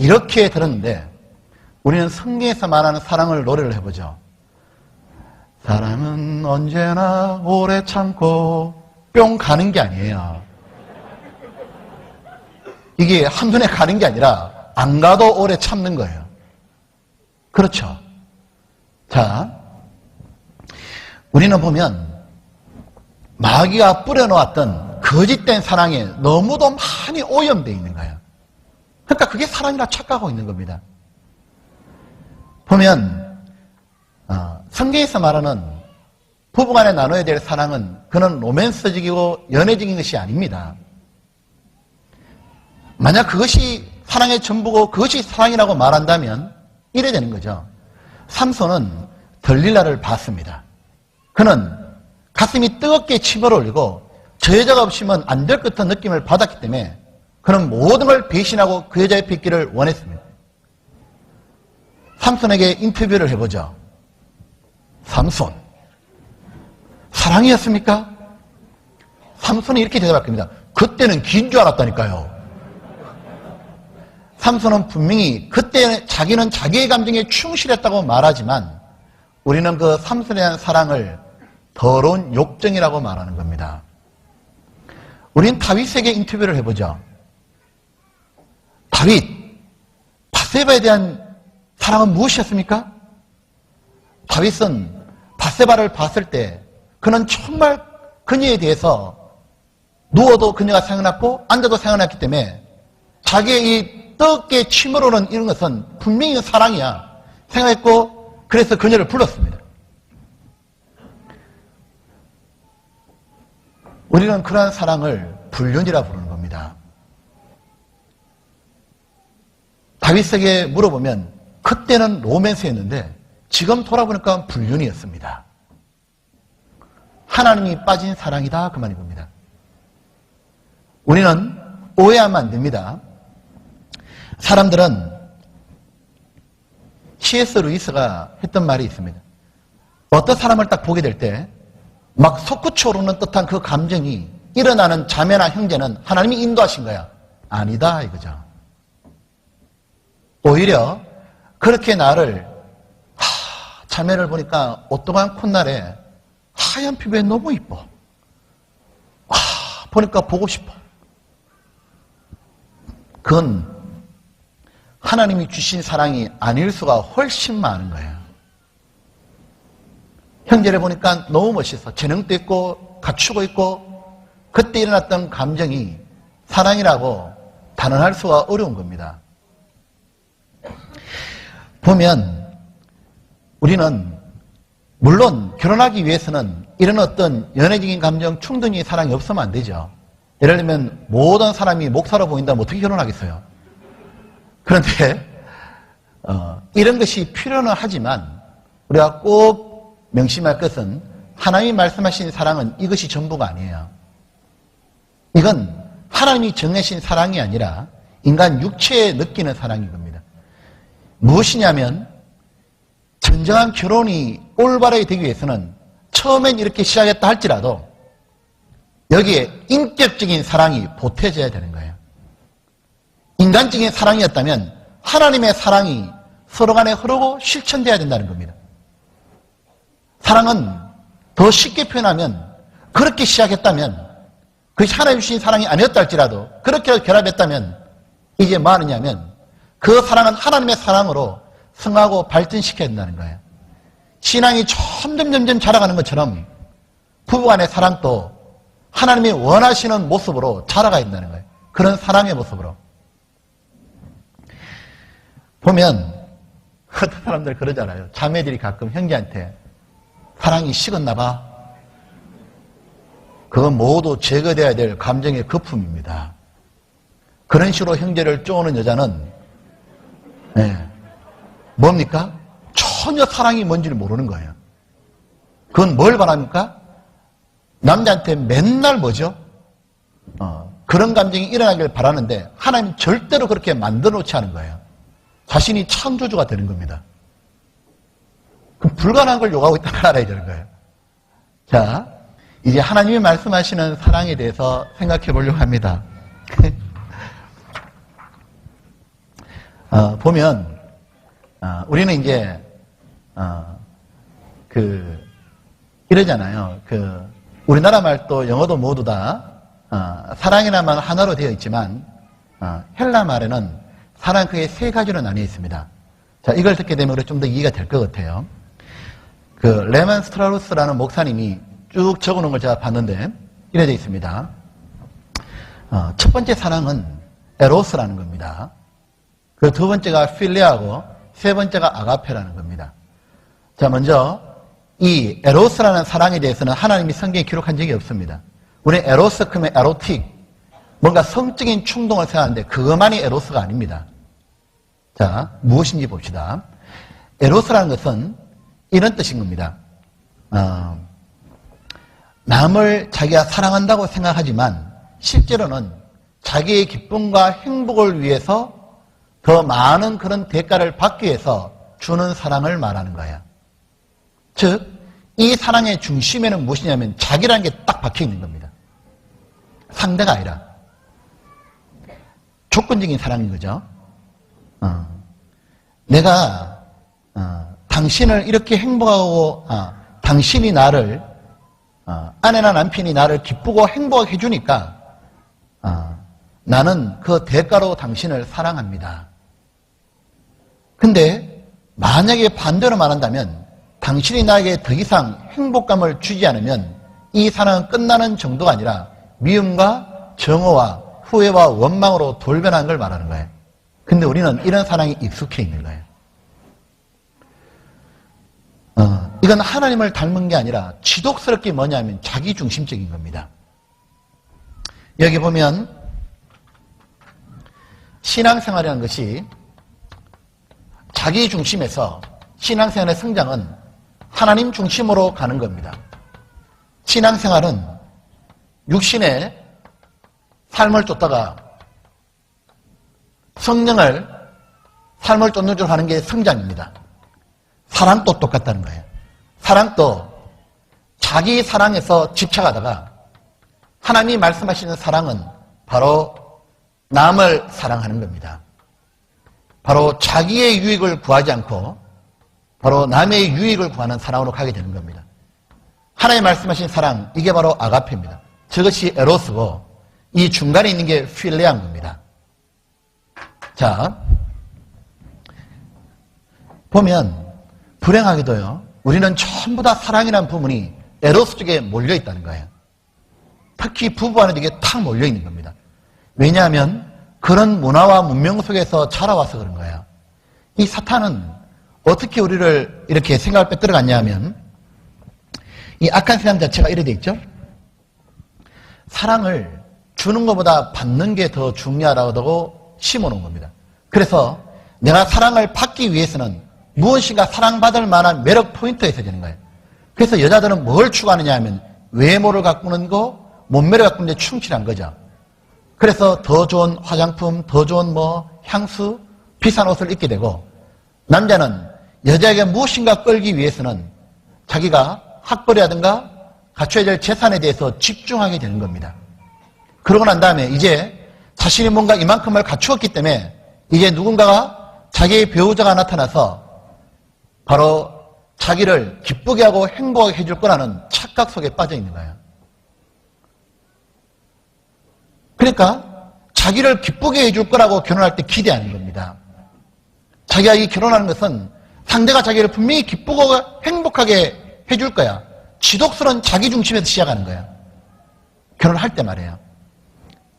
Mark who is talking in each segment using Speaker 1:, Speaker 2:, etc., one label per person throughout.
Speaker 1: 이렇게 들었는데 우리는 성경에서 말하는 사랑을 노래를 해보죠. 사랑은 언제나 오래 참고 뿅 가는 게 아니에요. 이게 한눈에 가는 게 아니라 안 가도 오래 참는 거예요. 그렇죠. 자, 우리는 보면 마귀가 뿌려놓았던 거짓된 사랑에 너무도 많이 오염되어 있는 거예요. 그러니까 그게 사랑이라 착각하고 있는 겁니다. 보면 성경에서 말하는 부부간에 나눠야 될 사랑은 그는 로맨스적이고 연애적인 것이 아닙니다. 만약 그것이 사랑의 전부고 그것이 사랑이라고 말한다면 이래 되는 거죠. 삼손은 들릴라를 봤습니다. 그는 가슴이 뜨겁게 치밀어올리고 저 여자가 없으면 안 될 것 같은 느낌을 받았기 때문에 그는 모든 걸 배신하고 그 여자 옆에 있기를 원했습니다. 삼손에게 인터뷰를 해보죠. 삼손, 사랑이었습니까? 삼손이 이렇게 대답할 겁니다. 그때는 긴 줄 알았다니까요. 삼손은 분명히 그때 자기는 자기의 감정에 충실했다고 말하지만 우리는 그 삼손에 대한 사랑을 더러운 욕정이라고 말하는 겁니다. 우리는 다윗에게 인터뷰를 해보죠. 다윗, 밧세바에 대한 사랑은 무엇이었습니까? 다윗은 밧세바를 봤을 때 그는 정말 그녀에 대해서 누워도 그녀가 생각났고 앉아도 생각났기 때문에 자기의 이 뜨겁게 치밀어오는 이런 것은 분명히 사랑이야 생각했고 그래서 그녀를 불렀습니다. 우리는 그러한 사랑을 불륜이라 부르는 겁니다. 다윗에게 물어보면 그때는 로맨스였는데 지금 돌아보니까 불륜이었습니다. 하나님이 빠진 사랑이다 그 말인 겁니다. 우리는 오해하면 안 됩니다. 사람들은 C.S. 루이스가 했던 말이 있습니다. 어떤 사람을 딱 보게 될 때 막 솟구쳐 오르는 듯한 그 감정이 일어나는 자매나 형제는 하나님이 인도하신 거야. 아니다 이거죠. 오히려 그렇게 나를 자매를 보니까 오똑한 콧날에 하얀 피부에 너무 이뻐. 보니까 보고 싶어. 그건 하나님이 주신 사랑이 아닐 수가 훨씬 많은 거예요. 형제를 보니까 너무 멋있어. 재능도 있고 갖추고 있고 그때 일어났던 감정이 사랑이라고 단언할 수가 어려운 겁니다. 보면 우리는 물론 결혼하기 위해서는 이런 어떤 연애적인 감정, 충동적인 사랑이 없으면 안 되죠. 예를 들면 모든 사람이 목사로 보인다면 어떻게 결혼하겠어요? 그런데 이런 것이 필요는 하지만 우리가 꼭 명심할 것은 하나님이 말씀하신 사랑은 이것이 전부가 아니에요. 이건 하나님이 정하신 사랑이 아니라 인간 육체에 느끼는 사랑인 겁니다. 무엇이냐면 진정한 결혼이 올바르게 되기 위해서는 처음엔 이렇게 시작했다 할지라도 여기에 인격적인 사랑이 보태져야 되는 거예요. 인간적인 사랑이었다면 하나님의 사랑이 서로 간에 흐르고 실천돼야 된다는 겁니다. 사랑은 더 쉽게 표현하면 그렇게 시작했다면 그것이 하나님 주신 사랑이 아니었다 할지라도 그렇게 결합했다면 이제 뭐 하느냐면 그 사랑은 하나님의 사랑으로 성하고 발전시켜야 된다는 거예요. 신앙이 점점 자라가는 것처럼 부부간의 사랑도 하나님이 원하시는 모습으로 자라가야 된다는 거예요. 그런 사랑의 모습으로. 보면 어떤 사람들 그러잖아요. 자매들이 가끔 형제한테 사랑이 식었나 봐. 그건 모두 제거돼야 될 감정의 거품입니다. 그런 식으로 형제를 쪼는 여자는 뭡니까? 전혀 사랑이 뭔지를 모르는 거예요. 그건 뭘 바랍니까? 남자한테 맨날 뭐죠? 그런 감정이 일어나길 바라는데 하나님 절대로 그렇게 만들어 놓지 않은 거예요. 자신이 창조주가 되는 겁니다. 그럼 불가능한 걸 요구하고 있다는 걸 알아야 되는 거예요. 자, 이제 하나님이 말씀하시는 사랑에 대해서 생각해 보려고 합니다. 보면 우리는 이제 이러잖아요. 우리나라 말도 영어도 모두 다 사랑이라는 말 하나로 되어 있지만 헬라 말에는 사랑 크게 세 가지로 나뉘어 있습니다. 자, 이걸 듣게 되면 우리 좀 더 이해가 될 것 같아요. 레만 스트라우스라는 목사님이 쭉 적어놓은 걸 제가 봤는데 이래 되어 있습니다. 첫 번째 사랑은 에로스라는 겁니다. 그 두 번째가 필레아고 세 번째가 아가페라는 겁니다. 자, 먼저 이 에로스라는 사랑에 대해서는 하나님이 성경에 기록한 적이 없습니다. 우리 에로스 그러면 에로틱, 뭔가 성적인 충동을 생각하는데 그것만이 에로스가 아닙니다. 자, 무엇인지 봅시다. 에로스라는 것은 이런 뜻인 겁니다. 남을 자기가 사랑한다고 생각하지만 실제로는 자기의 기쁨과 행복을 위해서 더 많은 그런 대가를 받기 위해서 주는 사랑을 말하는 거예요. 즉, 이 사랑의 중심에는 무엇이냐면 자기라는 게 딱 박혀 있는 겁니다. 상대가 아니라. 조건적인 사랑인 거죠. 내가 당신을 이렇게 행복하고 당신이 나를 아내나 남편이 나를 기쁘고 행복하게 해주니까 나는 그 대가로 당신을 사랑합니다. 근데 만약에 반대로 말한다면 당신이 나에게 더 이상 행복감을 주지 않으면 이 사랑은 끝나는 정도가 아니라 미움과 정오와 후회와 원망으로 돌변하는 걸 말하는 거예요. 근데 우리는 이런 사랑이 익숙해 있는 거예요. 이건 하나님을 닮은 게 아니라 지독스럽게 뭐냐면 자기중심적인 겁니다. 여기 보면 신앙생활이라는 것이 자기중심에서 신앙생활의 성장은 하나님 중심으로 가는 겁니다. 신앙생활은 육신의 삶을 쫓다가 성령을 삶을 쫓는 줄 하는 게 성장입니다. 사랑도 똑같다는 거예요. 사랑도 자기 사랑에서 집착하다가 하나님이 말씀하시는 사랑은 바로 남을 사랑하는 겁니다. 바로 자기의 유익을 구하지 않고 바로 남의 유익을 구하는 사랑으로 가게 되는 겁니다. 하나님 말씀하신 사랑, 이게 바로 아가페입니다. 저것이 에로스고 이 중간에 있는 게 필레아인 겁니다. 자, 보면 불행하게도요, 우리는 전부 다 사랑이라는 부분이 에로스 쪽에 몰려 있다는 거예요. 특히 부부 안에 이게 탁 몰려 있는 겁니다. 왜냐하면 그런 문화와 문명 속에서 자라와서 그런 거예요. 이 사탄은 어떻게 우리를 이렇게 생각을 빼들어갔냐 하면 이 악한 세상 자체가 이래 돼 있죠. 사랑을 주는 것보다 받는 게 더 중요하다고 심어놓은 겁니다. 그래서 내가 사랑을 받기 위해서는 무엇인가 사랑받을 만한 매력 포인트가 있어야 되는 거예요. 그래서 여자들은 뭘 추구하느냐 하면 외모를 가꾸는 거, 몸매를 가꾸는 데 충실한 거죠. 그래서 더 좋은 화장품, 더 좋은 향수, 비싼 옷을 입게 되고, 남자는 여자에게 무엇인가 끌기 위해서는 자기가 학벌이라든가 갖춰야 될 재산에 대해서 집중하게 되는 겁니다. 그러고 난 다음에 이제 자신이 뭔가 이만큼을 갖추었기 때문에 이제 누군가가 자기의 배우자가 나타나서 바로 자기를 기쁘게 하고 행복하게 해줄 거라는 착각 속에 빠져 있는 거예요. 그러니까 자기를 기쁘게 해줄 거라고 결혼할 때 기대하는 겁니다. 자기가 이 결혼하는 것은 상대가 자기를 분명히 기쁘고 행복하게 해줄 거야. 지독스러운 자기중심에서 시작하는 거야. 결혼할 때 말이에요.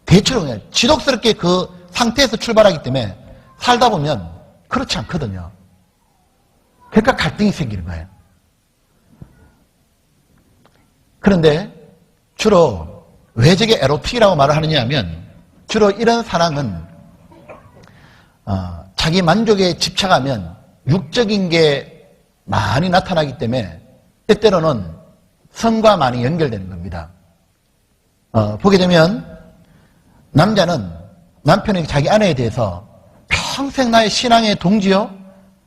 Speaker 1: 대체로 그냥 지독스럽게 그 상태에서 출발하기 때문에 살다 보면 그렇지 않거든요. 그러니까 갈등이 생기는 거예요. 그런데 주로 왜 저게 에로틱이라고 말을 하느냐 하면 주로 이런 사랑은 자기 만족에 집착하면 육적인 게 많이 나타나기 때문에 때때로는 성과 많이 연결되는 겁니다. 보게 되면 남자는 남편에게 자기 아내에 대해서 평생 나의 신앙의 동지요,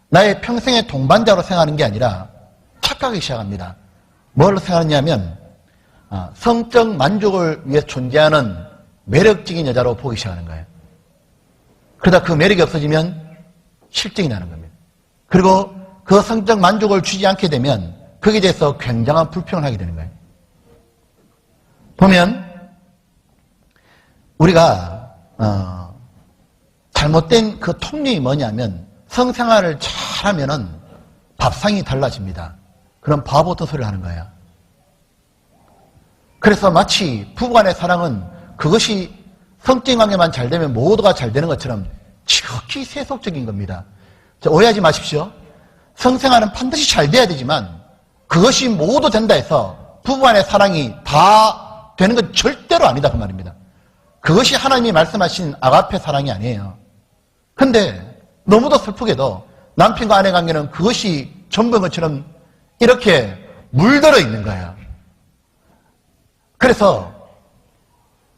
Speaker 1: 나의 평생의 동반자로 생각하는 게 아니라 착각하기 시작합니다. 뭘 생각하냐면 성적 만족을 위해 존재하는 매력적인 여자로 보기 시작하는 거예요. 그러다 그 매력이 없어지면 실증이 나는 겁니다. 그리고 그 성적 만족을 주지 않게 되면 거기에 대해서 굉장한 불평을 하게 되는 거예요. 보면 우리가 잘못된 그 통념이 뭐냐면 성생활을 잘하면은 밥상이 달라집니다. 그럼 바보 같은 소리를 하는 거예요. 그래서 마치 부부간의 사랑은 그것이 성적 관계만 잘 되면 모두가 잘 되는 것처럼 지극히 세속적인 겁니다. 오해하지 마십시오. 성생활은 반드시 잘 돼야 되지만 그것이 모두 된다 해서 부부간의 사랑이 다 되는 건 절대로 아니다 그 말입니다. 그것이 하나님이 말씀하신 아가페 사랑이 아니에요. 근데 너무도 슬프게도 남편과 아내 관계는 그것이 전부인 것처럼 이렇게 물들어 있는 거예요. 그래서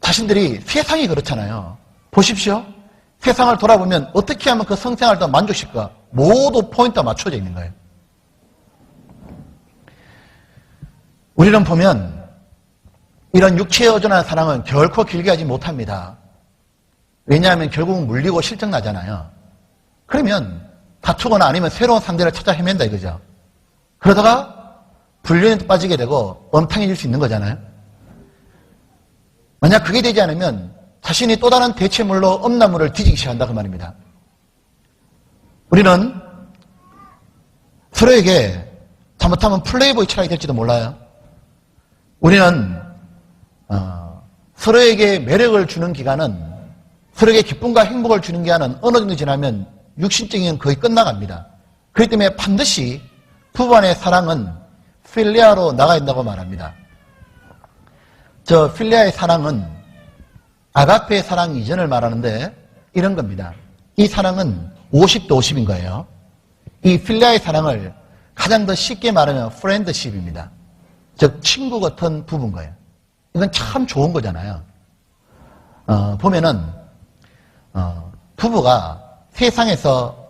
Speaker 1: 자신들이 세상이 그렇잖아요. 보십시오. 세상을 돌아보면 어떻게 하면 그 성생활을 더 만족시킬까? 모두 포인트가 맞춰져 있는 거예요. 우리는 보면 이런 육체에 의존하는 사랑은 결코 길게 하지 못합니다. 왜냐하면 결국은 물리고 실증나잖아요. 그러면 다투거나 아니면 새로운 상대를 찾아 헤맨다 이거죠. 그러다가 불륜에 빠지게 되고 엄탕해질 수 있는 거잖아요. 만약 그게 되지 않으면 자신이 또 다른 대체물로 엄나무를 뒤지기 시작한다 그 말입니다. 우리는 서로에게 잘못하면 플레이보이 철학이 될지도 몰라요. 우리는 서로에게 매력을 주는 기간은, 서로에게 기쁨과 행복을 주는 기간은 어느 정도 지나면 육신적인 거의 끝나갑니다. 그렇기 때문에 반드시 부부 간의 사랑은 필리아로 나가야 된다고 말합니다. 저 필리아의 사랑은 아가페의 사랑 이전을 말하는데 이런 겁니다. 이 사랑은 50대 50인 거예요. 이 필리아의 사랑을 가장 더 쉽게 말하면 프렌드십입니다. 즉 친구 같은 부부인 거예요. 이건 참 좋은 거잖아요. 보면은 부부가 세상에서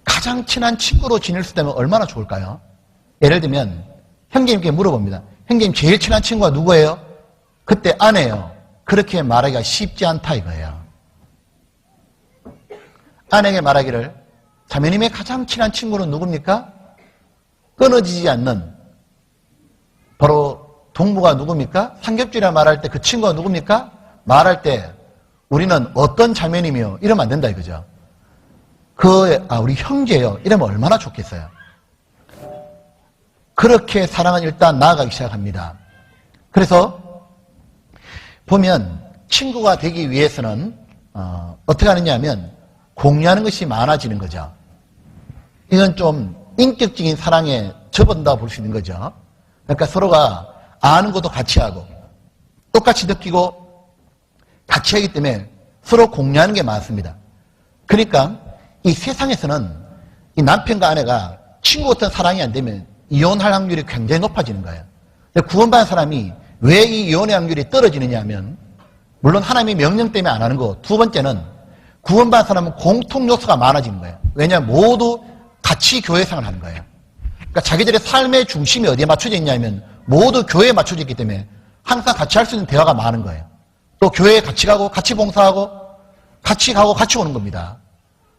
Speaker 1: 가장 친한 친구로 지낼 수 있다면 얼마나 좋을까요? 예를 들면 형제님께 물어봅니다. 형제님 제일 친한 친구가 누구예요? 그때 아내예요. 그렇게 말하기가 쉽지 않다 이거예요. 아내에게 말하기를 자매님의 가장 친한 친구는 누굽니까? 끊어지지 않는 바로 동무가 누굽니까? 삼겹줄이라 말할 때 그 친구가 누굽니까? 말할 때 우리는 어떤 자매님이요? 이러면 안 된다 이거죠. 우리 형제요. 이러면 얼마나 좋겠어요. 그렇게 사랑은 일단 나아가기 시작합니다. 그래서 보면 친구가 되기 위해서는 어떻게 하느냐 하면 공유하는 것이 많아지는 거죠. 이건 좀 인격적인 사랑에 접어든다고 볼 수 있는 거죠. 그러니까 서로가 아는 것도 같이 하고 똑같이 느끼고 같이 하기 때문에 서로 공유하는 게 많습니다. 그러니까 이 세상에서는 이 남편과 아내가 친구 같은 사랑이 안 되면 이혼할 확률이 굉장히 높아지는 거예요. 구원받은 사람이 왜 이 이혼의 확률이 떨어지느냐 하면 물론 하나님의 명령 때문에 안 하는 거, 두 번째는 구원받은 사람은 공통 요소가 많아지는 거예요. 왜냐하면 모두 같이 교회 생활을 하는 거예요. 그러니까 자기들의 삶의 중심이 어디에 맞춰져 있냐면 모두 교회에 맞춰져 있기 때문에 항상 같이 할 수 있는 대화가 많은 거예요. 또 교회에 같이 가고 같이 봉사하고 같이 가고 같이 오는 겁니다.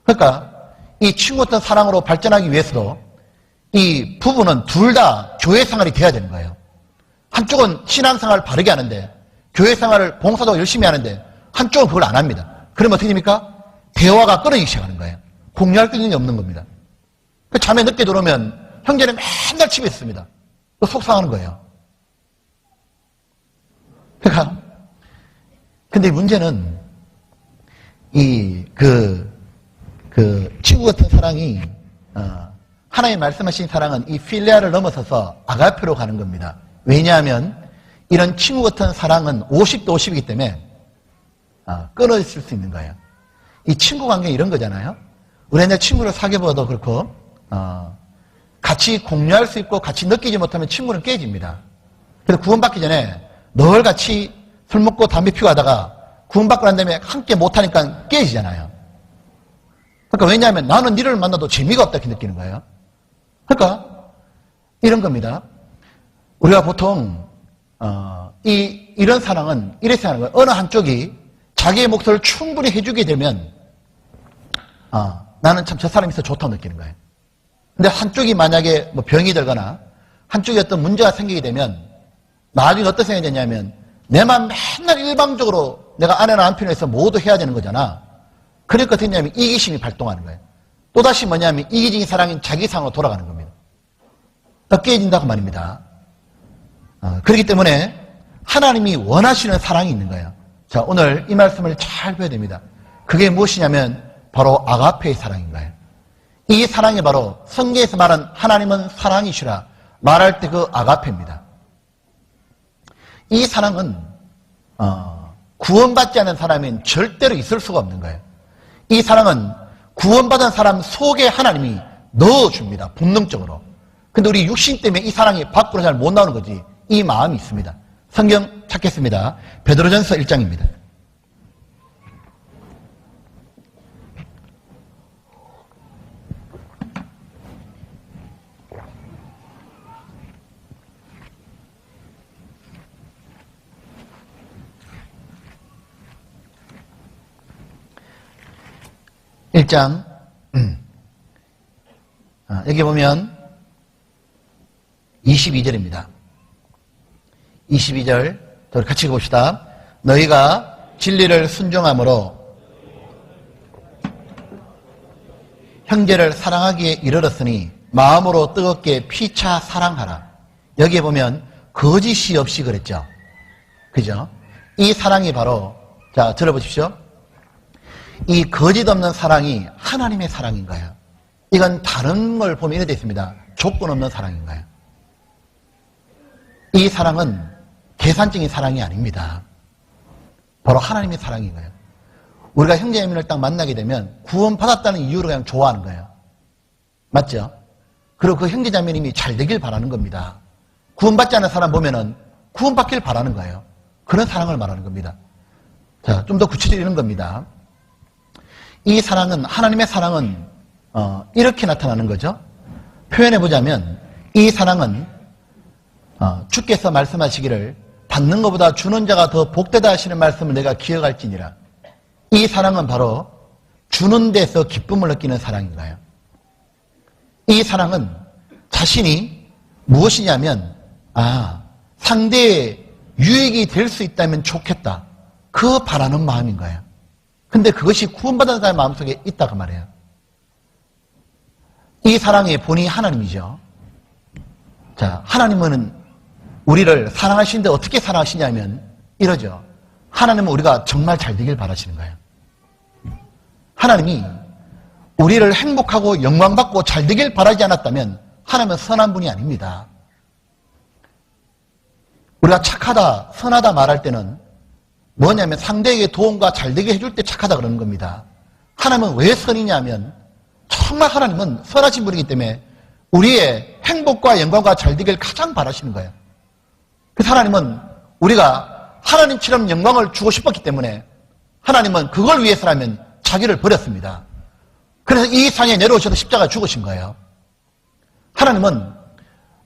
Speaker 1: 그러니까 이 친구 같은 사랑으로 발전하기 위해서도 이 부부는 둘 다 교회 생활이 돼야 되는 거예요. 한쪽은 신앙생활을 바르게 하는데 교회 생활을 봉사도 열심히 하는데 한쪽은 그걸 안 합니다. 그러면 어떻게 됩니까? 대화가 끊어지기 시작하는 거예요. 공유할 게 없는 겁니다. 잠에 늦게 들어오면 형제는 맨날 집에 있습니다. 또 속상하는 거예요. 그러니까 근데 문제는 친구 같은 사랑이 하나님 말씀하신 사랑은 이 필리아를 넘어서서 아가페로 가는 겁니다. 왜냐하면 이런 친구 같은 사랑은 50대 50이기 때문에 끊어질 수 있는 거예요. 이 친구 관계는 이런 거잖아요. 우리 내 친구를 사귀어봐도 그렇고 같이 공유할 수 있고 같이 느끼지 못하면 친구는 깨집니다. 그래서 구원받기 전에 늘 같이 술 먹고 담배 피우고 하다가 구원받고 난 다음에 함께 못하니까 깨지잖아요. 그러니까 왜냐하면 나는 니를 만나도 재미가 없다 이렇게 느끼는 거예요. 그러니까 이런 겁니다. 우리가 보통 이런 사랑은 이래서 하는 거예요. 어느 한쪽이 자기의 몫을 충분히 해주게 되면 나는 참 저 사람이 있어 좋다고 느끼는 거예요. 근데 한쪽이 만약에 뭐 병이 들거나 한쪽에 어떤 문제가 생기게 되면 나중에 어떤 생각이 되냐면 내만 맨날 일방적으로 내가 아내나 남편에서 모두 해야 되는 거잖아. 그러니까 어떻게 되냐면 이기심이 발동하는 거예요. 또다시 뭐냐면 이기적인 사랑인 자기 상으로 돌아가는 겁니다. 더 깨진다고 말입니다. 그렇기 때문에 하나님이 원하시는 사랑이 있는 거예요. 자, 오늘 이 말씀을 잘 봐야 됩니다. 그게 무엇이냐면 바로 아가페의 사랑인 거예요. 이 사랑이 바로 성경에서 말한 하나님은 사랑이시라 말할 때 그 아가페입니다. 이 사랑은 구원받지 않은 사람은 절대로 있을 수가 없는 거예요. 이 사랑은 구원받은 사람 속에 하나님이 넣어줍니다. 본능적으로. 근데 우리 육신 때문에 이 사랑이 밖으로 잘 못 나오는 거지. 이 마음이 있습니다. 성경 찾겠습니다. 베드로전서 1장입니다. 여기 보면 22절입니다. 22절 우리 같이 봅시다. 너희가 진리를 순종함으로 형제를 사랑하기에 이르렀으니 마음으로 뜨겁게 피차 사랑하라. 여기에 보면 거짓이 없이 그랬죠. 그죠? 이 사랑이 바로 자 들어보십시오. 이 거짓 없는 사랑이 하나님의 사랑인 거예요. 이건 다른 걸 보면 이렇게 되어 있습니다. 조건 없는 사랑인 거예요. 이 사랑은 계산적인 사랑이 아닙니다. 바로 하나님의 사랑인 거예요. 우리가 형제자매를 딱 만나게 되면 구원받았다는 이유로 그냥 좋아하는 거예요. 맞죠? 그리고 그 형제자매님이 잘 되길 바라는 겁니다. 구원받지 않은 사람 보면은 구원받길 바라는 거예요. 그런 사랑을 말하는 겁니다. 자, 좀 더 구체적으로 이런 겁니다. 이 사랑은, 하나님의 사랑은 이렇게 나타나는 거죠. 표현해보자면 이 사랑은 주께서 말씀하시기를 받는 것보다 주는 자가 더 복되다 하시는 말씀을 내가 기억할지니라. 이 사랑은 바로 주는 데서 기쁨을 느끼는 사랑인 거예요. 이 사랑은 자신이 무엇이냐면 상대의 유익이 될 수 있다면 좋겠다. 그 바라는 마음인 거예요. 근데 그것이 구원받은 사람의 마음속에 있다고 말해요. 이 사랑의 본이 하나님이죠. 자, 하나님은 우리를 사랑하시는데 어떻게 사랑하시냐면 이러죠. 하나님은 우리가 정말 잘 되길 바라시는 거예요. 하나님이 우리를 행복하고 영광받고 잘 되길 바라지 않았다면 하나님은 선한 분이 아닙니다. 우리가 착하다, 선하다 말할 때는 뭐냐면 상대에게 도움과 잘 되게 해줄 때 착하다 그러는 겁니다. 하나님은 왜 선이냐면 정말 하나님은 선하신 분이기 때문에 우리의 행복과 영광과 잘 되기를 가장 바라시는 거예요. 그래서 하나님은 우리가 하나님처럼 영광을 주고 싶었기 때문에 하나님은 그걸 위해서라면 자기를 버렸습니다. 그래서 이 상에 내려오셔서 십자가 죽으신 거예요. 하나님은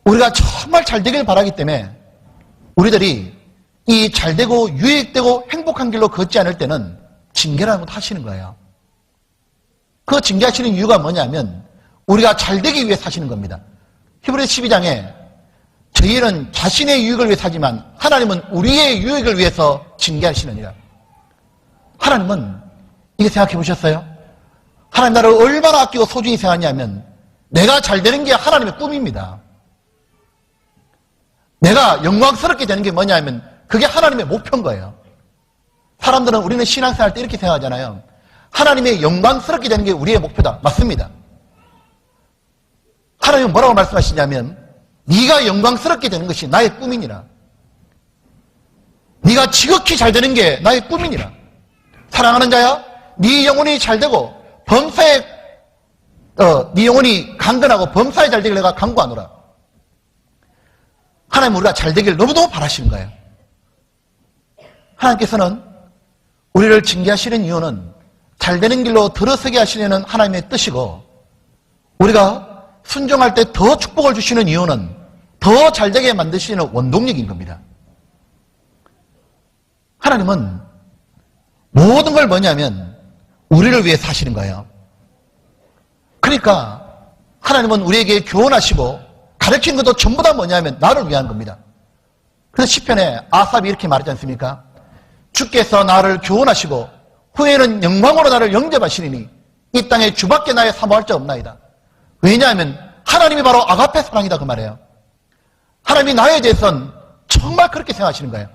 Speaker 1: 우리가 정말 잘 되길 바라기 때문에 우리들이 이 잘되고 유익되고 행복한 길로 걷지 않을 때는 징계라는 것도 하시는 거예요. 그 징계하시는 이유가 뭐냐면 우리가 잘되기 위해 사시는 겁니다. 히브리서 12장에 저희는 자신의 유익을 위해 사지만 하나님은 우리의 유익을 위해서 징계하시느니라. 하나님은 이게 생각해 보셨어요? 하나님 나를 얼마나 아끼고 소중히 생각하냐면 내가 잘되는 게 하나님의 꿈입니다. 내가 영광스럽게 되는 게 뭐냐면 그게 하나님의 목표인 거예요. 사람들은 우리는 신앙생활 때 이렇게 생각하잖아요. 하나님의 영광스럽게 되는 게 우리의 목표다. 맞습니다. 하나님은 뭐라고 말씀하시냐면 네가 영광스럽게 되는 것이 나의 꿈이니라. 네가 지극히 잘 되는 게 나의 꿈이니라. 사랑하는 자야, 네 영혼이 잘 되고 범사에 네 영혼이 강건하고 범사에 잘 되길 내가 간구하노라. 하나님은 우리가 잘 되길 너무너무 바라시는 거예요. 하나님께서는 우리를 징계하시는 이유는 잘 되는 길로 들어서게 하시려는 하나님의 뜻이고 우리가 순종할 때 더 축복을 주시는 이유는 더 잘되게 만드시는 원동력인 겁니다. 하나님은 모든 걸 뭐냐면 우리를 위해 사시는 거예요. 그러니까 하나님은 우리에게 교훈하시고 가르친 것도 전부 다 뭐냐면 나를 위한 겁니다. 그래서 시편에 아삽이 이렇게 말하지 않습니까? 주께서 나를 교훈하시고 후에는 영광으로 나를 영접하시리니 이 땅에 주밖에 나의 사모할 자 없나이다. 왜냐하면 하나님이 바로 아가페 사랑이다 그 말이에요. 하나님이 나에 대해서는 정말 그렇게 생각하시는 거예요.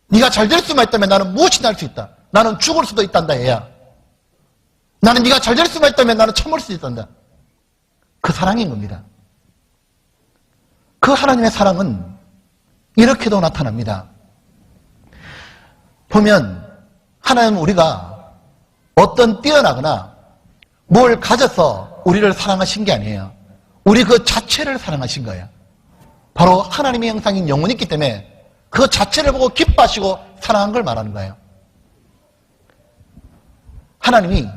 Speaker 1: 네가 잘 될 수만 있다면 나는 무엇이나 할 수 있다. 나는 죽을 수도 있단다 얘야. 나는 네가 잘 될 수만 있다면 나는 참을 수 있단다. 그 사랑인 겁니다. 그 하나님의 사랑은 이렇게도 나타납니다. 보면 하나님은 우리가 어떤 뛰어나거나 뭘 가져서 우리를 사랑하신 게 아니에요. 우리 그 자체를 사랑하신 거예요. 바로 하나님의 형상인 영혼이 있기 때문에 그 자체를 보고 기뻐하시고 사랑한 걸 말하는 거예요. 하나님이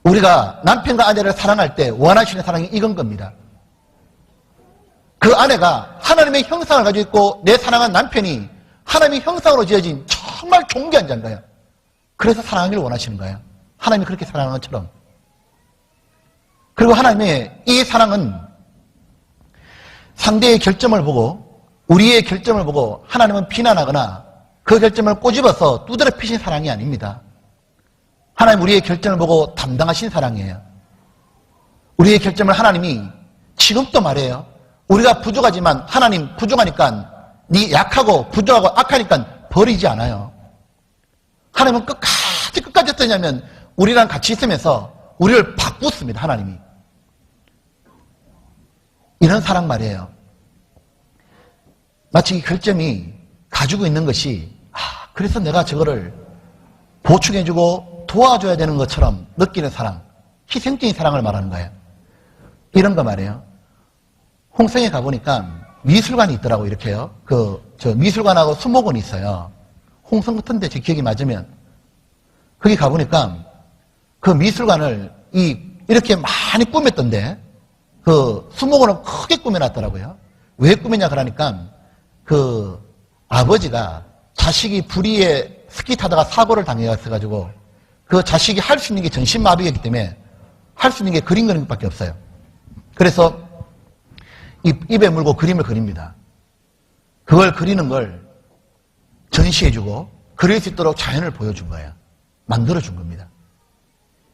Speaker 1: 우리가 남편과 아내를 사랑할 때 원하시는 사랑이 이건 겁니다. 그 아내가 하나님의 형상을 가지고 있고 내 사랑한 남편이 하나님의 형상으로 지어진 정말 존귀한 자인 거예요. 그래서 사랑하기를 원하시는 거예요. 하나님이 그렇게 사랑하는 것처럼. 그리고 하나님의 이 사랑은 상대의 결점을 보고 우리의 결점을 보고 하나님은 비난하거나 그 결점을 꼬집어서 두드려 피신 사랑이 아닙니다. 하나님 우리의 결점을 보고 담당하신 사랑이에요. 우리의 결점을 하나님이 지금도 말해요. 우리가 부족하지만 하나님 부족하니까 네 약하고 부족하고 악하니까 버리지 않아요. 하나님은 끝까지 어떠냐면 우리랑 같이 있으면서 우리를 바꾸습니다. 하나님이. 이런 사랑 말이에요. 마치 이 결점이 가지고 있는 것이 그래서 내가 저거를 보충해주고 도와줘야 되는 것처럼 느끼는 사랑, 희생적인 사랑을 말하는 거예요. 이런 거 말이에요. 홍성에 가보니까 미술관이 있더라고 이렇게요. 저 미술관하고 수목원이 있어요. 홍성 같은데 제 기억이 맞으면 거기 가보니까 그 미술관을 이렇게 많이 꾸몄던데 그 수목원을 크게 꾸며놨더라고요. 왜 꾸미냐 그러니까 그 아버지가 자식이 불의에 스키 타다가 사고를 당해갔어가지고 그 자식이 할 수 있는 게 전신마비이기 때문에 할 수 있는 게 그림 그리는 것밖에 없어요. 그래서 입에 물고 그림을 그립니다. 그걸 그리는 걸 전시해주고 그릴 수 있도록 자연을 보여준 거예요. 만들어준 겁니다.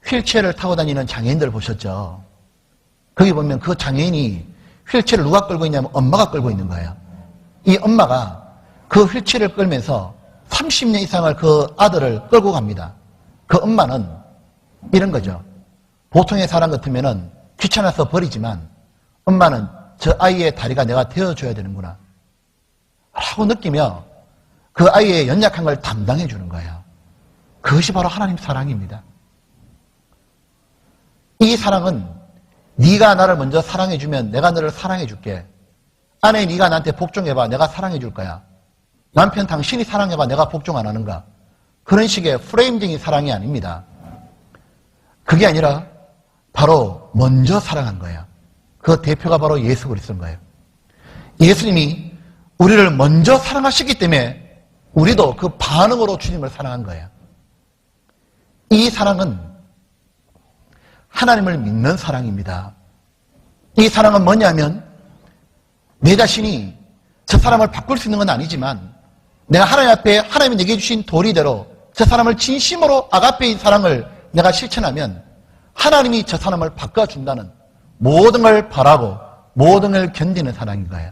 Speaker 1: 휠체어를 타고 다니는 장애인들 보셨죠? 거기 보면 그 장애인이 휠체어를 누가 끌고 있냐면 엄마가 끌고 있는 거예요. 이 엄마가 그 휠체어를 끌면서 30년 이상을 그 아들을 끌고 갑니다. 그 엄마는 이런 거죠. 보통의 사람 같으면은 귀찮아서 버리지만 엄마는 저 아이의 다리가 내가 되어줘야 되는구나 라고 느끼며 그 아이의 연약한 걸 담당해 주는 거예요. 그것이 바로 하나님 사랑입니다. 이 사랑은 네가 나를 먼저 사랑해 주면 내가 너를 사랑해 줄게. 아내 네가 나한테 복종해봐. 내가 사랑해 줄 거야. 남편 당신이 사랑해봐. 내가 복종 안 하는가. 그런 식의 프레임적인 사랑이 아닙니다. 그게 아니라 바로 먼저 사랑한 거예요. 그 대표가 바로 예수 그리스도인 거예요. 예수님이 우리를 먼저 사랑하셨기 때문에 우리도 그 반응으로 주님을 사랑한 거예요. 이 사랑은 하나님을 믿는 사랑입니다. 이 사랑은 뭐냐면 내 자신이 저 사람을 바꿀 수 있는 건 아니지만 내가 하나님 앞에 하나님이 내게 주신 도리대로 저 사람을 진심으로 아가페의 사랑을 내가 실천하면 하나님이 저 사람을 바꿔준다는 모든 걸 바라고 모든 걸 견디는 사랑인 거예요.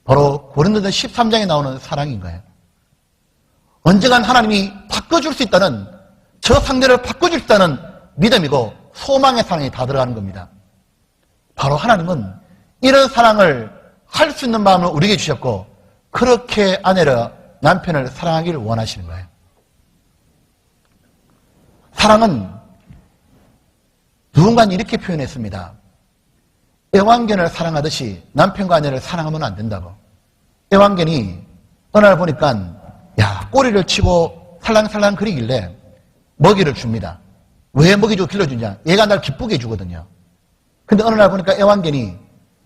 Speaker 1: 바로 고린도전 13장에 나오는 사랑인 거예요. 언젠간 하나님이 바꿔줄 수 있다는 저 상대를 바꿔줄 수 있다는 믿음이고 소망의 사랑이 다 들어가는 겁니다. 바로 하나님은 이런 사랑을 할 수 있는 마음을 우리에게 주셨고 그렇게 아내를 남편을 사랑하기를 원하시는 거예요. 사랑은 누군가는 이렇게 표현했습니다. 애완견을 사랑하듯이 남편과 아내를 사랑하면 안 된다고. 애완견이 어느 날 보니까 꼬리를 치고 살랑살랑 거리길래 먹이를 줍니다. 왜 먹이 주고 길러주냐? 얘가 날 기쁘게 해주거든요. 근데 어느 날 보니까 애완견이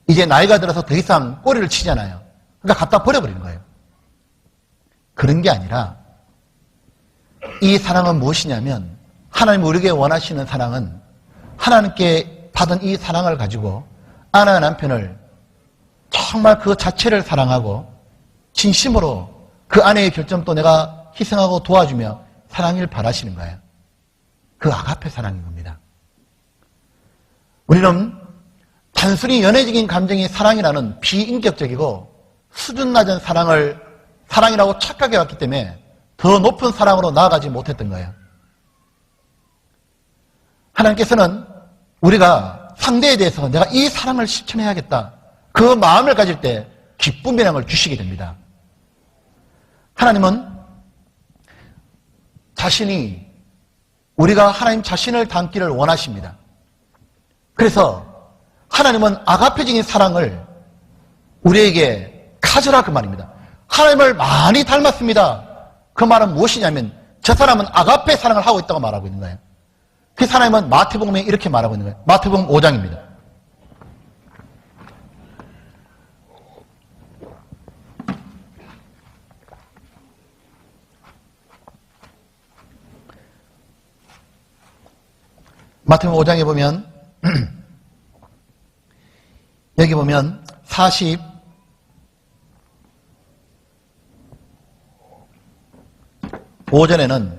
Speaker 1: 이제 나이가 들어서 더 이상 꼬리를 치잖아요. 그러니까 갖다 버려버리는 거예요. 그런 게 아니라 이 사랑은 무엇이냐면 하나님 우리에게 원하시는 사랑은 하나님께 받은 이 사랑을 가지고 아내와 남편을 정말 그 자체를 사랑하고 진심으로 그 아내의 결정도 내가 희생하고 도와주며 사랑을 바라시는 거예요. 그 아가페 사랑인 겁니다. 우리는 단순히 연애적인 감정이 사랑이라는 비인격적이고 수준 낮은 사랑을 사랑이라고 착각해왔기 때문에 더 높은 사랑으로 나아가지 못했던 거예요. 하나님께서는 우리가 상대에 대해서 내가 이 사랑을 실천해야겠다. 그 마음을 가질 때 기쁨이라는 걸 주시게 됩니다. 하나님은 자신이 우리가 하나님 자신을 닮기를 원하십니다. 그래서 하나님은 아가페적인 사랑을 우리에게 가져라 그 말입니다. 하나님을 많이 닮았습니다. 그 말은 무엇이냐면 저 사람은 아가페 사랑을 하고 있다고 말하고 있는 거예요. 그 하나님은 마태복음에 이렇게 말하고 있는 거예요. 마태복음 5장입니다. 마태복음 5장에 보면 여기 보면 45절에는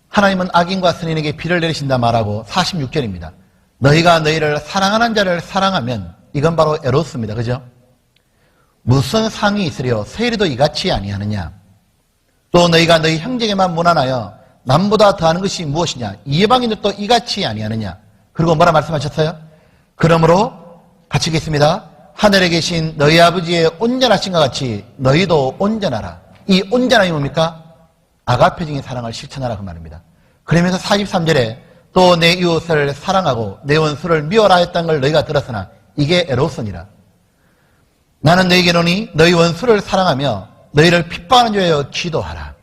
Speaker 1: 하나님은 악인과 선인에게 비를 내리신다 말하고 46절입니다. 너희가 너희를 사랑하는 자를 사랑하면 이건 바로 에로스입니다. 그죠? 무슨 상이 있으려 세리도 이같이 아니하느냐. 또 너희가 너희 형제에게만 무난하여 남보다 더하는 것이 무엇이냐. 이방인들도 이같이 아니하느냐. 그리고 뭐라 말씀하셨어요? 그러므로 같이 읽겠습니다. 하늘에 계신 너희 아버지의 온전하신과 같이 너희도 온전하라. 이 온전함이 뭡니까? 아가페적인 사랑을 실천하라 그 말입니다. 그러면서 43절에 또 내 이웃을 사랑하고 내 원수를 미워라 했다는 걸 너희가 들었으나 이게 에로스니라. 나는 너희에게 이르노니 너희 원수를 사랑하며 너희를 핍박하는 자여 기도하라.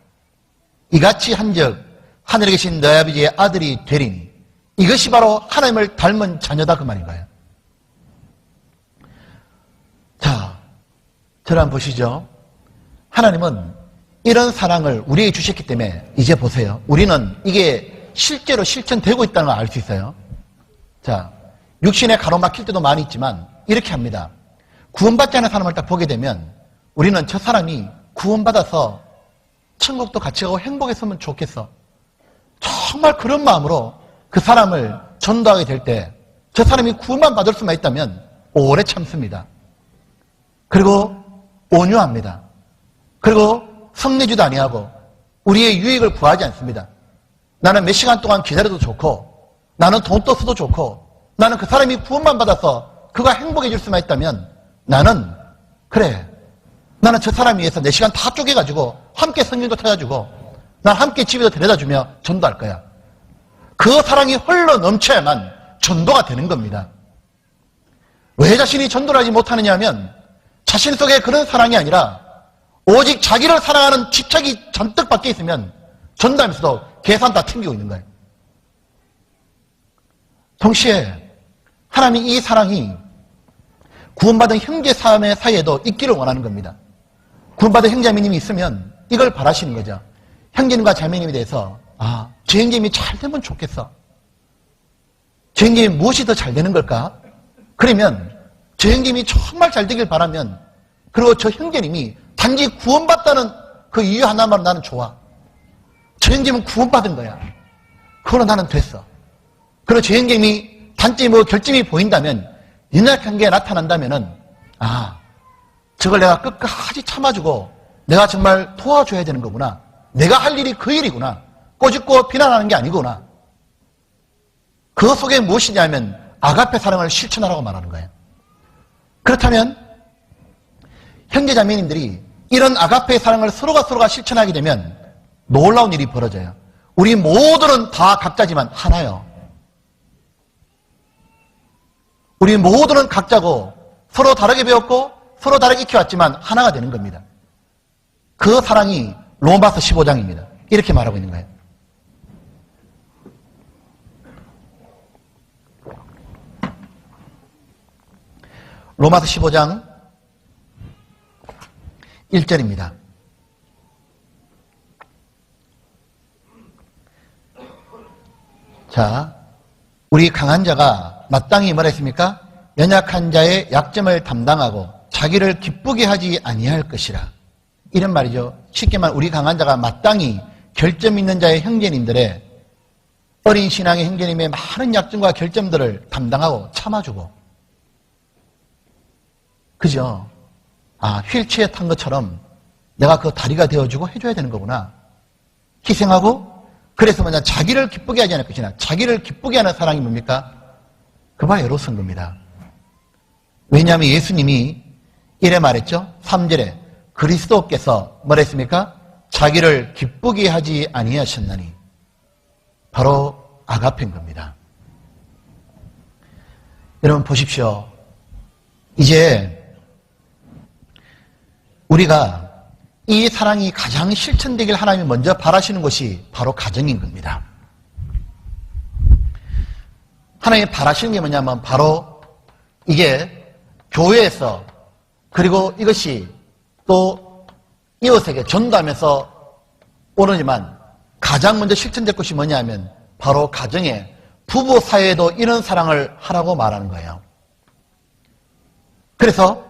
Speaker 1: 이같이 한즉 하늘에 계신 너희 아버지의 아들이 되리니 이것이 바로 하나님을 닮은 자녀다 그 말인가요? 자, 저를 한번 보시죠. 하나님은 이런 사랑을 우리에게 주셨기 때문에 이제 보세요. 우리는 이게 실제로 실천되고 있다는 걸 알 수 있어요. 자, 육신에 가로막힐 때도 많이 있지만 이렇게 합니다. 구원받지 않은 사람을 딱 보게 되면 우리는 저 사람이 구원받아서 천국도 같이 가고 행복했으면 좋겠어. 정말 그런 마음으로 그 사람을 전도하게 될 때 저 사람이 구원만 받을 수만 있다면 오래 참습니다. 그리고 온유합니다. 그리고 성내지도 아니하고 우리의 유익을 구하지 않습니다. 나는 몇 시간 동안 기다려도 좋고 나는 돈도 써도 좋고 나는 그 사람이 구원만 받아서 그가 행복해질 수만 있다면 나는 그래 나는 저 사람 위해서 4시간 다 쪼개가지고 함께 성경도 찾아주고 난 함께 집에도 데려다주며 전도할 거야. 그 사랑이 흘러 넘쳐야만 전도가 되는 겁니다. 왜 자신이 전도를 하지 못하느냐 하면 자신 속에 그런 사랑이 아니라 오직 자기를 사랑하는 집착이 잔뜩 밖에 있으면 전도하면서도 계산 다 튕기고 있는 거예요. 동시에 하나님이 이 사랑이 구원받은 형제 사람의 사이에도 있기를 원하는 겁니다. 구원받은 형제님이 있으면 이걸 바라시는 거죠. 형제님과 자매님에 대해서 제 형제님이 잘 되면 좋겠어. 제 형제님이 무엇이 더 잘 되는 걸까? 그러면 제 형제님이 정말 잘 되길 바라면 그리고 저 형제님이 단지 구원받다는 그 이유 하나만 나는 좋아. 저 형제님은 구원받은 거야. 그걸로 나는 됐어. 그리고 저 형제님이 단지 결점이 보인다면 연약한 게 나타난다면은 저걸 내가 끝까지 참아주고 내가 정말 도와줘야 되는 거구나. 내가 할 일이 그 일이구나. 꼬집고 비난하는 게 아니구나. 그 속에 무엇이냐면 아가페 사랑을 실천하라고 말하는 거예요. 그렇다면 형제자매님들이 이런 아가페 사랑을 서로가 실천하게 되면 놀라운 일이 벌어져요. 우리 모두는 다 각자지만 하나요. 우리 모두는 각자고 서로 다르게 배웠고 서로 다르게 익혀왔지만 하나가 되는 겁니다. 그 사랑이 로마서 15장입니다. 이렇게 말하고 있는 거예요. 로마서 15장 1절입니다. 자, 우리 강한 자가 마땅히 뭐라 했습니까? 연약한 자의 약점을 담당하고 자기를 기쁘게 하지 아니할 것이라. 이런 말이죠. 쉽게 말하면 우리 강한 자가 마땅히 결점 있는 자의 형제님들의 어린 신앙의 형제님의 많은 약점과 결점들을 담당하고 참아주고. 그죠? 아, 휠체어 탄 것처럼 내가 그 다리가 되어주고 해줘야 되는 거구나. 희생하고, 그래서 뭐냐, 자기를 기쁘게 하지 않을 것이나, 자기를 기쁘게 하는 사랑이 뭡니까? 그바 에로스인 겁니다. 왜냐하면 예수님이 이래 말했죠. 3절에 그리스도께서 뭐라 했습니까? 자기를 기쁘게 하지 아니하셨나니. 바로 아가페인 겁니다. 여러분 보십시오. 이제 우리가 이 사랑이 가장 실천되길 하나님이 먼저 바라시는 것이 바로 가정인 겁니다. 하나님이 바라시는 게 뭐냐면 바로 이게 교회에서, 그리고 이것이 또 이웃에게 전도하면서 오르지만 가장 먼저 실천될 것이 뭐냐면 바로 가정에, 부부 사이에도 이런 사랑을 하라고 말하는 거예요. 그래서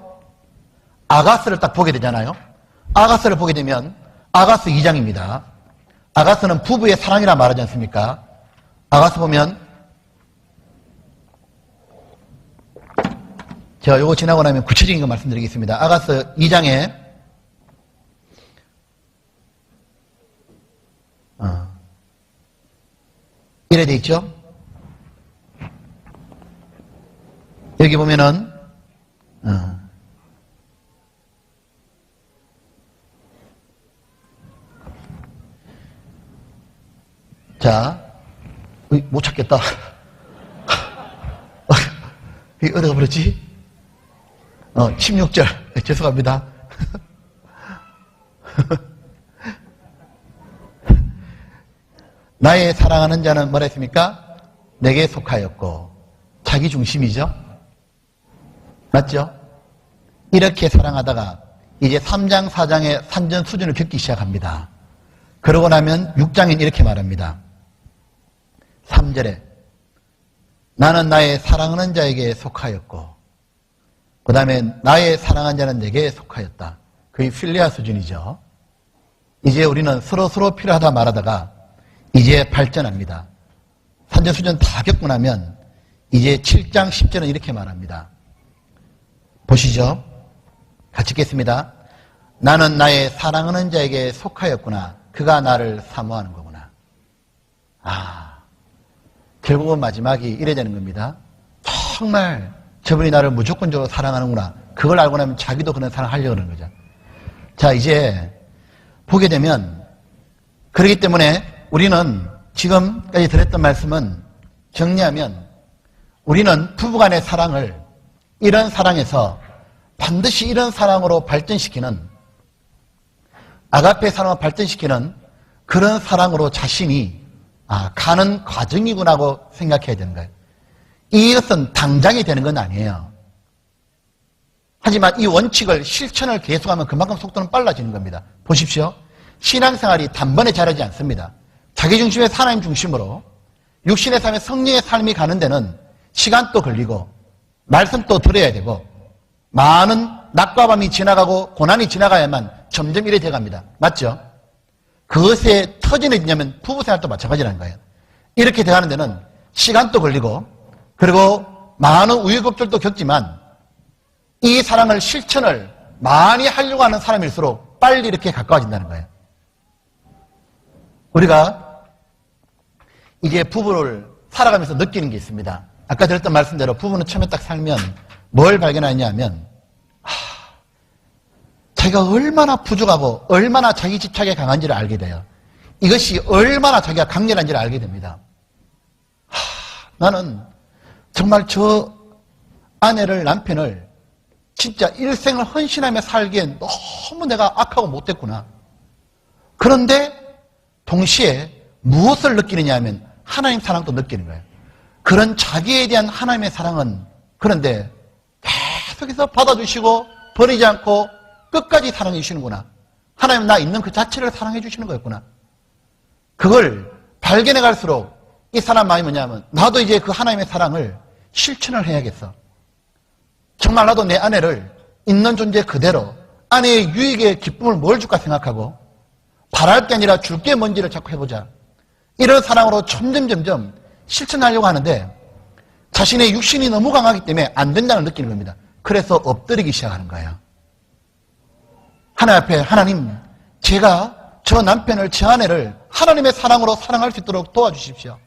Speaker 1: 아가스를 딱 보게 되잖아요. 아가스를 보게 되면 아가스 2장입니다. 아가스는 부부의 사랑이라 말하지 않습니까? 아가스 보면, 제가 요거 지나고 나면 구체적인 거 말씀드리겠습니다. 아가스 2장에 이래 돼 있죠? 여기 보면은 자, 못 찾겠다. 이게 어디가 버렸지? 16절. 죄송합니다. 나의 사랑하는 자는 뭐라 했습니까? 내게 속하였고. 자기 중심이죠? 맞죠? 이렇게 사랑하다가 이제 3장, 4장의 산전 수준을 겪기 시작합니다. 그러고 나면 6장엔 이렇게 말합니다. 3절에 나는 나의 사랑하는 자에게 속하였고, 그 다음에 나의 사랑한 자는 내게 속하였다. 그게 필리아 수준이죠. 이제 우리는 서로 필요하다 말하다가 이제 발전합니다. 산전 수준 다 겪고 나면 이제 7장 10절은 이렇게 말합니다. 보시죠. 같이 읽겠습니다. 나는 나의 사랑하는 자에게 속하였구나. 그가 나를 사모하는 거구나. 결국은 마지막이 이래 되는 겁니다. 정말 저분이 나를 무조건적으로 사랑하는구나. 그걸 알고 나면 자기도 그런 사랑하려고 그러는 거죠. 자, 이제 보게 되면, 그렇기 때문에 우리는 지금까지 드렸던 말씀은 정리하면, 우리는 부부간의 사랑을 이런 사랑에서 반드시 이런 사랑으로 발전시키는, 아가페 사랑을 발전시키는 그런 사랑으로 자신이 가는 과정이구나고 생각해야 되는 거예요. 이것은 당장이 되는 건 아니에요. 하지만 이 원칙을 실천을 계속하면 그만큼 속도는 빨라지는 겁니다. 보십시오. 신앙생활이 단번에 자라지 않습니다. 자기중심의 하나님 중심으로 육신의 삶에 성령의 삶이 가는 데는 시간도 걸리고 말씀도 들어야 되고 많은 낮과 밤이 지나가고 고난이 지나가야만 점점 이래 돼갑니다. 맞죠? 그것에 터전이 있냐면 부부생활도 마찬가지라는 거예요. 이렇게 돼가는 데는 시간도 걸리고 그리고 많은 우여곡절도 겪지만 이 사랑을 실천을 많이 하려고 하는 사람일수록 빨리 이렇게 가까워진다는 거예요. 우리가 이제 부부를 살아가면서 느끼는 게 있습니다. 아까 드렸던 말씀대로 부부는 처음에 딱 살면 뭘 발견하냐면 자기가 얼마나 부족하고 얼마나 자기 집착에 강한지를 알게 돼요. 이것이 얼마나 자기가 강렬한지를 알게 됩니다. 나는 정말 저 아내를, 남편을 진짜 일생을 헌신하며 살기엔 너무 내가 악하고 못됐구나. 그런데 동시에 무엇을 느끼느냐 하면 하나님 사랑도 느끼는 거예요. 그런 자기에 대한 하나님의 사랑은 그런데 계속해서 받아주시고 버리지 않고 끝까지 사랑해 주시는구나. 하나님 나 있는 그 자체를 사랑해 주시는 거였구나. 그걸 발견해 갈수록 이 사람 마음이 뭐냐면 나도 이제 그 하나님의 사랑을 실천을 해야겠어. 정말 나도 내 아내를 있는 존재 그대로 아내의 유익의 기쁨을 뭘 줄까 생각하고 바랄 게 아니라 줄 게 뭔지를 자꾸 해보자. 이런 사랑으로 점점 실천하려고 하는데 자신의 육신이 너무 강하기 때문에 안 된다는 걸 느끼는 겁니다. 그래서 엎드리기 시작하는 거예요. 하나님 앞에 하나님, 제가 저 남편을, 저 아내를 하나님의 사랑으로 사랑할 수 있도록 도와주십시오.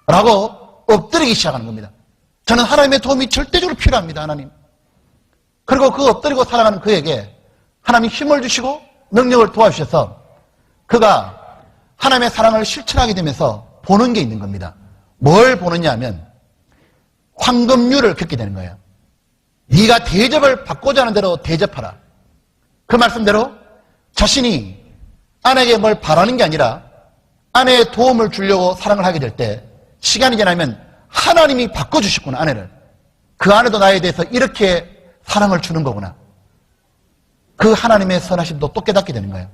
Speaker 1: 라고 엎드리기 시작하는 겁니다. 저는 하나님의 도움이 절대적으로 필요합니다. 하나님. 그리고 그 엎드리고 살아가는 그에게 하나님이 힘을 주시고 능력을 도와주셔서 그가 하나님의 사랑을 실천하게 되면서 보는 게 있는 겁니다. 뭘 보느냐 하면 황금률을 겪게 되는 거예요. 네가 대접을 받고자 하는 대로 대접하라. 그 말씀대로 자신이 아내에게 뭘 바라는 게 아니라 아내의 도움을 주려고 사랑을 하게 될 때 시간이 지나면 하나님이 바꿔주셨구나, 아내를. 그 아내도 나에 대해서 이렇게 사랑을 주는 거구나. 그 하나님의 선하심도 또 깨닫게 되는 거예요.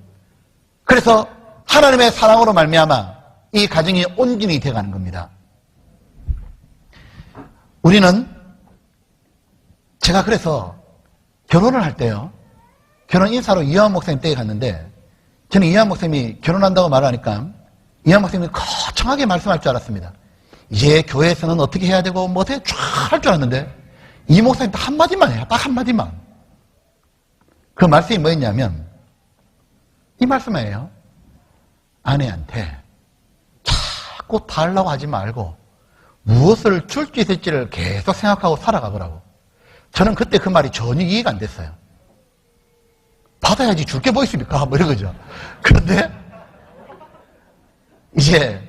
Speaker 1: 그래서 하나님의 사랑으로 말미암아 이 가정이 온전히 되어가는 겁니다. 우리는 제가 그래서 결혼을 할 때요. 결혼 인사로 이하원 목사님 댁에 갔는데 저는 이하원 목사님이 결혼한다고 말하니까 이하원 목사님이 거창하게 말씀할 줄 알았습니다. 이제 교회에서는 어떻게 해야 되고 뭐 어떻게 쫙 할 줄 알았는데 이 목사님 딱 한마디만 해요. 딱 한마디만. 그 말씀이 뭐였냐면 이 말씀이에요. 아내한테 자꾸 달라고 하지 말고 무엇을 줄 수 있을지를 계속 생각하고 살아가보라고. 저는 그때 그 말이 전혀 이해가 안 됐어요. 받아야지 줄 게 뭐 있습니까? 뭐 이런 거죠. 그런데 이제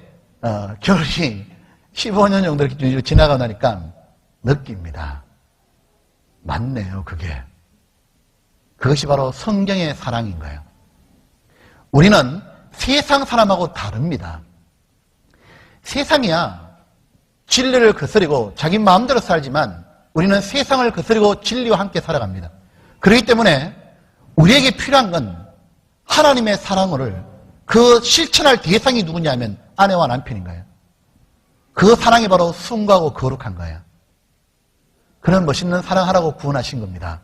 Speaker 1: 결혼이 15년 정도 이렇게 지나가 나니까 느낍니다. 맞네요, 그게. 그것이 바로 성경의 사랑인 거예요. 우리는 세상 사람하고 다릅니다. 세상이야 진리를 거스리고 자기 마음대로 살지만 우리는 세상을 거스리고 진리와 함께 살아갑니다. 그렇기 때문에 우리에게 필요한 건 하나님의 사랑을 그 실천할 대상이 누구냐면 아내와 남편인 거예요. 그 사랑이 바로 순고하고 거룩한 거예요. 그런 멋있는 사랑하라고 구원하신 겁니다.